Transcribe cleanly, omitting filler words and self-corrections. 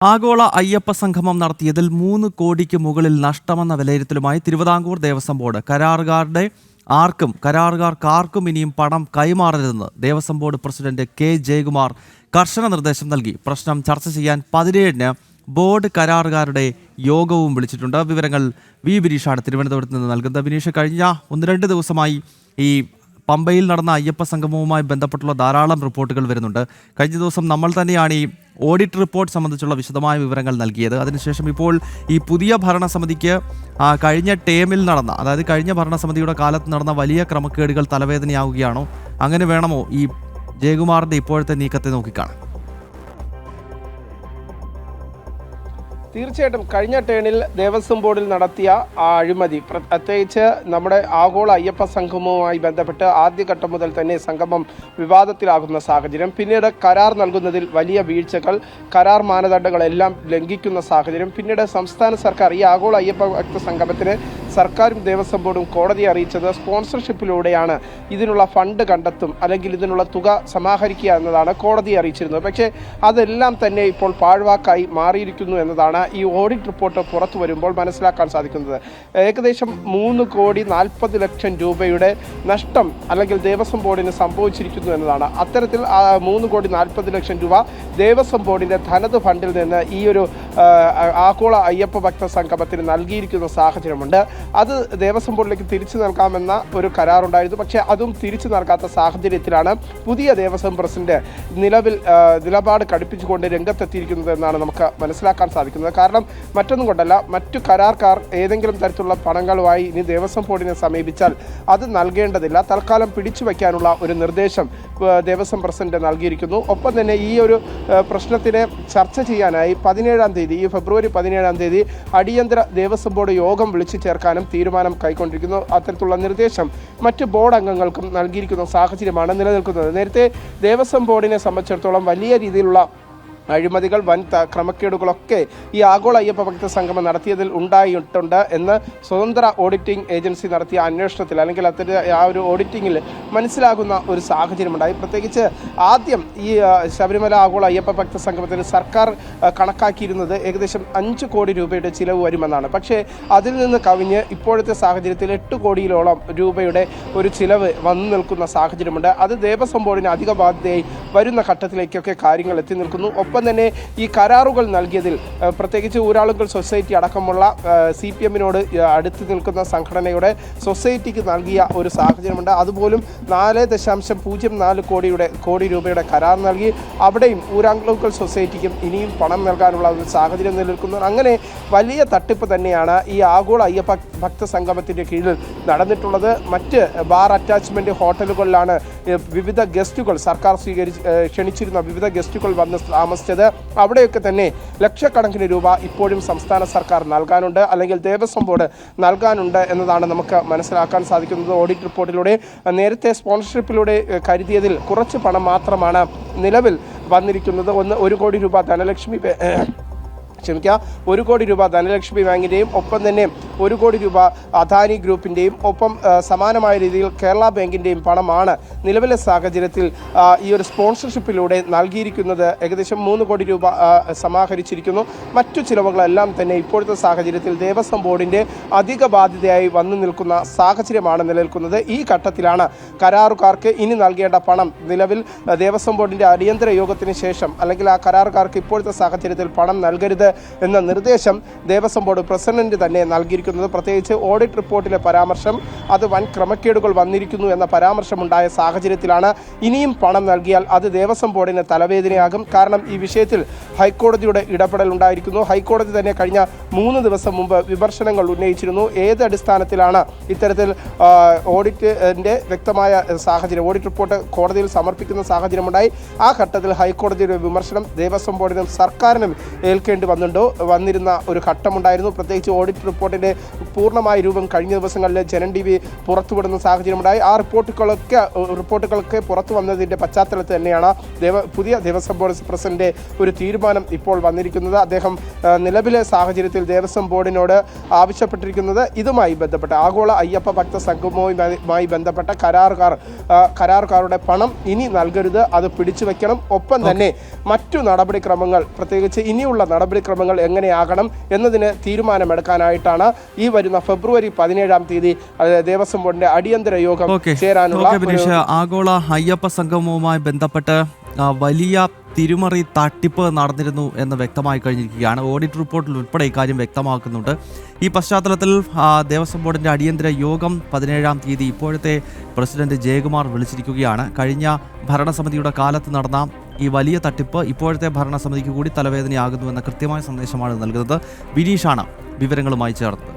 ആഗോള അയ്യപ്പ സംഗമം നടത്തിയതിൽ 3 കോടിക്ക് മുകളിൽ നഷ്ടമെന്ന വിലയിരുത്തലുമായി തിരുവിതാംകൂർ ദേവസ്വം ബോർഡ്. കരാറുകാർക്കാർക്കും ഇനിയും പണം കൈമാറരുതെന്ന് Devaswom board president K Jayakumar കർശന നിർദ്ദേശം നൽകി. പ്രശ്നം ചർച്ച ചെയ്യാൻ 17-ന് ബോർഡ് കരാറുകാരുടെ യോഗവും വിളിച്ചിട്ടുണ്ട്. വിവരങ്ങൾ വി ബിനീഷാണ് തിരുവനന്തപുരത്ത് നിന്ന് നൽകുന്നത്. ബിനീഷ്, കഴിഞ്ഞ 1-2 ദിവസമായി ഈ പമ്പയിൽ നടന്ന അയ്യപ്പ സംഗമവുമായി ബന്ധപ്പെട്ടുള്ള ധാരാളം റിപ്പോർട്ടുകൾ വരുന്നുണ്ട്. കഴിഞ്ഞ ദിവസം നമ്മൾ തന്നെയാണ് ഈ ഓഡിറ്റ് റിപ്പോർട്ട് സംബന്ധിച്ചുള്ള വിശദമായ വിവരങ്ങൾ നൽകിയത്. അതിനുശേഷം ഇപ്പോൾ ഈ പുതിയ ഭരണസമിതിക്ക് കഴിഞ്ഞ ടേമിൽ നടന്ന, അതായത് കഴിഞ്ഞ ഭരണസമിതിയുടെ കാലത്ത് നടന്ന വലിയ ക്രമക്കേടുകൾ തലവേദനയാവുകയാണോ? അങ്ങനെ വേണമോ ഈ ജയകുമാറിൻ്റെ ഇപ്പോഴത്തെ നീക്കത്തെ നോക്കിക്കാണാൻ? തീർച്ചയായിട്ടും കഴിഞ്ഞ ടേണിൽ ദേവസ്വം ബോർഡിൽ നടത്തിയ അഴിമതി, പ്രത്യേകിച്ച് നമ്മുടെ ആഗോള അയ്യപ്പ സംഗമവുമായി ബന്ധപ്പെട്ട് ആദ്യഘട്ടം മുതൽ തന്നെ സംഗമം വിവാദത്തിലാകുന്ന സാഹചര്യം, പിന്നീട് കരാർ നൽകുന്നതിൽ വലിയ വീഴ്ചകൾ, കരാർ മാനദണ്ഡങ്ങളെല്ലാം ലംഘിക്കുന്ന സാഹചര്യം, പിന്നീട് സംസ്ഥാന സർക്കാർ ഈ ആഗോള അയ്യപ്പ ഭക്ത സംഗമത്തിന് സർക്കാരും ദേവസ്വം ബോർഡും കോടതിയെ അറിയിച്ചത് സ്പോൺസർഷിപ്പിലൂടെയാണ് ഇതിനുള്ള ഫണ്ട് കണ്ടെത്തും, അല്ലെങ്കിൽ ഇതിനുള്ള തുക സമാഹരിക്കുക എന്നതാണ് കോടതിയെ അറിയിച്ചിരുന്നത്. പക്ഷേ അതെല്ലാം തന്നെ ഇപ്പോൾ പാഴ്വാക്കായി മാറിയിരിക്കുന്നു എന്നതാണ് ഈ ഓഡിറ്റ് റിപ്പോർട്ട് പുറത്തു വരുമ്പോൾ മനസ്സിലാക്കാൻ സാധിക്കുന്നത്. ഏകദേശം 3,40,00,000 രൂപയുടെ നഷ്ടം അല്ലെങ്കിൽ ദേവസ്വം ബോർഡിന് സംഭവിച്ചിരിക്കുന്നു എന്നതാണ്. അത്തരത്തിൽ 3,40,00,000 രൂപ ദേവസ്വം ബോർഡിൻ്റെ ധനത് ഫണ്ടിൽ നിന്ന് ഈ ഒരു ആഗോള അയ്യപ്പ ഭക്ത സംഗമത്തിന് നൽകിയിരിക്കുന്ന സാഹചര്യമുണ്ട്. അത് ദേവസ്വം ബോർഡിലേക്ക് തിരിച്ചു നൽകാമെന്ന ഒരു കരാറുണ്ടായിരുന്നു. പക്ഷേ അതും തിരിച്ചു നൽകാത്ത സാഹചര്യത്തിലാണ് പുതിയ ദേവസ്വം പ്രസിഡന്റ് നിലപാട് കടുപ്പിച്ചുകൊണ്ട് രംഗത്തെത്തിയിരിക്കുന്നത് എന്നാണ് നമുക്ക് മനസ്സിലാക്കാൻ സാധിക്കുന്നത്. കാരണം മറ്റൊന്നും കൊണ്ടല്ല, മറ്റു കരാർക്കാർ ഏതെങ്കിലും തരത്തിലുള്ള പണങ്ങളുമായി ഇനി ദേവസ്വം ബോർഡിനെ സമീപിച്ചാൽ അത് നൽകേണ്ടതില്ല, തൽക്കാലം പിടിച്ചു വയ്ക്കാനുള്ള ഒരു നിർദ്ദേശം ദേവസ്വം പ്രസിഡന്റ് നൽകിയിരിക്കുന്നു. ഒപ്പം തന്നെ ഈ ഒരു പ്രശ്നത്തിനെ ചർച്ച ചെയ്യാനായി 17-ാം തീയതി, ഈ ഫെബ്രുവരി 17-ാം തീയതി അടിയന്തര ദേവസ്വം ബോർഡ് യോഗം വിളിച്ചു ചേർക്കാനും തീരുമാനം കൈക്കൊണ്ടിരിക്കുന്നു. അത്തരത്തിലുള്ള നിർദ്ദേശം മറ്റ് ബോർഡ് അംഗങ്ങൾക്കും നൽകിയിരിക്കുന്ന സാഹചര്യമാണ് നിലനിൽക്കുന്നത്. നേരത്തെ ദേവസ്വം ബോർഡിനെ സംബന്ധിച്ചിടത്തോളം വലിയ രീതിയിലുള്ള അഴിമതികൾ, വൻ ക്രമക്കേടുകളൊക്കെ ഈ ആഗോള അയ്യപ്പ ഭക്ത സംഗമം നടത്തിയതിൽ ഉണ്ടായിട്ടുണ്ട് എന്ന് സ്വതന്ത്ര ഓഡിറ്റിംഗ് ഏജൻസി നടത്തിയ അന്വേഷണത്തിൽ, അല്ലെങ്കിൽ ആ ഒരു ഓഡിറ്റിങ്ങിൽ മനസ്സിലാകുന്ന ഒരു സാഹചര്യമുണ്ടായി. പ്രത്യേകിച്ച് ആദ്യം ഈ ശബരിമല ആഗോള അയ്യപ്പ ഭക്ത സംഗമത്തിന് സർക്കാർ കണക്കാക്കിയിരുന്നത് ഏകദേശം 5 കോടി രൂപയുടെ ചിലവ് വരുമെന്നാണ്. പക്ഷേ അതിൽ നിന്ന് കവിഞ്ഞ് ഇപ്പോഴത്തെ സാഹചര്യത്തിൽ 8 കോടിയിലോളം രൂപയുടെ ഒരു ചിലവ് വന്നു നിൽക്കുന്ന സാഹചര്യമുണ്ട്. അത് ദേവസ്വം ബോർഡിന് അധിക ബാധ്യതയായി വരുന്ന ഘട്ടത്തിലേക്കൊക്കെ കാര്യങ്ങൾ എത്തി നിൽക്കുന്നു. ഒപ്പം തന്നെ ഈ കരാറുകൾ നൽകിയതിൽ പ്രത്യേകിച്ച് ഊരാളുങ്കൽ സൊസൈറ്റി അടക്കമുള്ള CPM-നോട് അടുത്ത് നിൽക്കുന്ന സംഘടനയുടെ സൊസൈറ്റിക്ക് നൽകിയ ഒരു സാഹചര്യമുണ്ട്. അതുപോലും 4.04 കോടി രൂപയുടെ കരാർ നൽകി. അവിടെയും ഊരാളുങ്കൽ സൊസൈറ്റിക്കും ഇനിയും പണം നൽകാനുള്ള ഒരു സാഹചര്യം നിലനിൽക്കുന്നു. അങ്ങനെ വലിയ തട്ടിപ്പ് തന്നെയാണ് ഈ ആഗോള അയ്യപ്പ ഭക്ത സംഗമത്തിൻ്റെ കീഴിൽ നടന്നിട്ടുള്ളത്. മറ്റ് ബാർ അറ്റാച്ച്മെൻറ്റ് ഹോട്ടലുകളിലാണ് വിവിധ ഗസ്റ്റുകൾ, സർക്കാർ ക്ഷണിച്ചിരുന്ന വിവിധ ഗസ്റ്റുകൾ വന്ന് താമസിച്ചത്. അവിടെയൊക്കെ തന്നെ ലക്ഷക്കണക്കിന് രൂപ ഇപ്പോഴും സംസ്ഥാന സർക്കാർ നൽകാനുണ്ട്, അല്ലെങ്കിൽ ദേവസ്വം ബോർഡ് നൽകാനുണ്ട് എന്നതാണ് നമുക്ക് മനസ്സിലാക്കാൻ സാധിക്കുന്നത്. ഓഡിറ്റ് റിപ്പോർട്ടിലൂടെ നേരത്തെ സ്പോൺസർഷിപ്പിലൂടെ കരുതിയതിൽ കുറച്ച് പണം മാത്രമാണ് നിലവിൽ വന്നിരിക്കുന്നത്. 1 കോടി രൂപ 1 കോടി രൂപ ധനലക്ഷ്മി ബാങ്കിൻ്റെയും ഒപ്പം തന്നെ 1 കോടി രൂപ അദാനി ഗ്രൂപ്പിൻ്റെയും ഒപ്പം സമാനമായ രീതിയിൽ കേരള ബാങ്കിൻ്റെയും പണമാണ് നിലവിലെ സാഹചര്യത്തിൽ ഈ ഒരു സ്പോൺസർഷിപ്പിലൂടെ നൽകിയിരിക്കുന്നത്. ഏകദേശം 3 കോടി രൂപ സമാഹരിച്ചിരിക്കുന്നു. മറ്റു ചിലവുകളെല്ലാം തന്നെ ഇപ്പോഴത്തെ സാഹചര്യത്തിൽ ദേവസ്വം ബോർഡിൻ്റെ അധിക ബാധ്യതയായി വന്നു നിൽക്കുന്ന സാഹചര്യമാണ് നിലനിൽക്കുന്നത്. ഈ ഘട്ടത്തിലാണ് കരാറുകാർക്ക് ഇനി നൽകേണ്ട പണം നിലവിൽ ദേവസ്വം ബോർഡിൻ്റെ അടിയന്തര യോഗത്തിന് ശേഷം, അല്ലെങ്കിൽ ആ കരാറുകാർക്ക് ഇപ്പോഴത്തെ സാഹചര്യത്തിൽ പണം നൽകരുത് എന്ന നിർദ്ദേശം ദേവസ്വം ബോർഡ് പ്രസിഡന്റ് തന്നെ നൽകിയിരിക്കുന്നത്. പ്രത്യേകിച്ച് ഓഡിറ്റ് റിപ്പോർട്ടിലെ പരാമർശം, അത് വൻ ക്രമക്കേടുകൾ വന്നിരിക്കുന്നു എന്ന പരാമർശമുണ്ടായ സാഹചര്യത്തിലാണ് ഇനിയും പണം നൽകിയാൽ അത് ദേവസ്വം ബോർഡിന് തലവേദനയാകും. കാരണം ഈ വിഷയത്തിൽ ഹൈക്കോടതിയുടെ ഇടപെടൽ ഉണ്ടായിരിക്കുന്നു. ഹൈക്കോടതി തന്നെ കഴിഞ്ഞ 3 ദിവസം മുമ്പ് വിമർശനങ്ങൾ ഉന്നയിച്ചിരുന്നു. ഏത് അടിസ്ഥാനത്തിലാണ് ഇത്തരത്തിൽ ഓഡിറ്റിൻ്റെ വ്യക്തമായ സാഹചര്യം, ഓഡിറ്റ് റിപ്പോർട്ട് കോടതിയിൽ സമർപ്പിക്കുന്ന സാഹചര്യമുണ്ടായി. ആ ഘട്ടത്തിൽ ഹൈക്കോടതിയുടെ വിമർശനം ദേവസ്വം ബോർഡിനും സർക്കാരിനും ഏൽക്കേണ്ടി വന്നിരുന്ന ഒരു ഘട്ടമുണ്ടായിരുന്നു. പ്രത്യേകിച്ച് ഓഡിറ്റ് റിപ്പോർട്ടിൻ്റെ പൂർണ്ണമായ രൂപം കഴിഞ്ഞ ദിവസങ്ങളിൽ ജനം TV പുറത്തുവിടുന്ന സാഹചര്യമുണ്ടായി. ആ റിപ്പോർട്ടുകളൊക്കെ പുറത്തു വന്നതിൻ്റെ പശ്ചാത്തലത്തിൽ തന്നെയാണ് പുതിയ ദേവസ്വം ബോർഡ് പ്രസിഡന്റ് ഒരു തീരുമാനം ഇപ്പോൾ വന്നിരിക്കുന്നത്. അദ്ദേഹം നിലവിലെ സാഹചര്യത്തിൽ ദേവസ്വം ബോർഡിനോട് ആവശ്യപ്പെട്ടിരിക്കുന്നത് ഇതുമായി ബന്ധപ്പെട്ട ആഗോള അയ്യപ്പ ഭക്ത സംഗമവുമായി ബന്ധപ്പെട്ട കരാറുകാരുടെ പണം ഇനി നൽകരുത്, അത് പിടിച്ചു വെക്കണം. ഒപ്പം തന്നെ മറ്റു നടപടിക്രമങ്ങൾ, പ്രത്യേകിച്ച് ഇനിയുള്ള നടപടിക്രമങ്ങൾ എങ്ങനെയാകണം എന്നതിന് തീരുമാനമെടുക്കാനായിട്ടാണ് ഈ വരുന്ന ഫെബ്രുവരി 17-ാം തീയതി ദേവസ്വം ബോർഡിന്റെ അടിയന്തര യോഗം ചേരാനുള്ള. ആഗോള അയ്യപ്പ സംഗമവുമായി ബന്ധപ്പെട്ട് വലിയ തിരുമറി തട്ടിപ്പ് നടന്നിരുന്നു എന്ന് വ്യക്തമായി കഴിഞ്ഞിരിക്കുകയാണ്. ഓഡിറ്റ് റിപ്പോർട്ടിൽ ഉൾപ്പെടെ ഇക്കാര്യം വ്യക്തമാക്കുന്നുണ്ട്. ഈ പശ്ചാത്തലത്തിൽ ദേവസ്വം ബോർഡിൻ്റെ അടിയന്തര യോഗം 17-ാം തീയതി ഇപ്പോഴത്തെ പ്രസിഡന്റ് ജയകുമാർ വിളിച്ചിരിക്കുകയാണ്. കഴിഞ്ഞ ഭരണസമിതിയുടെ കാലത്ത് നടന്ന ഈ വലിയ തട്ടിപ്പ് ഇപ്പോഴത്തെ ഭരണസമിതിക്ക് കൂടി തലവേദനയാകുന്നു എന്ന കൃത്യമായ സന്ദേശമാണ് നൽകുന്നത്. വിനീഷാണ് വിവരങ്ങളുമായി ചേർന്നത്.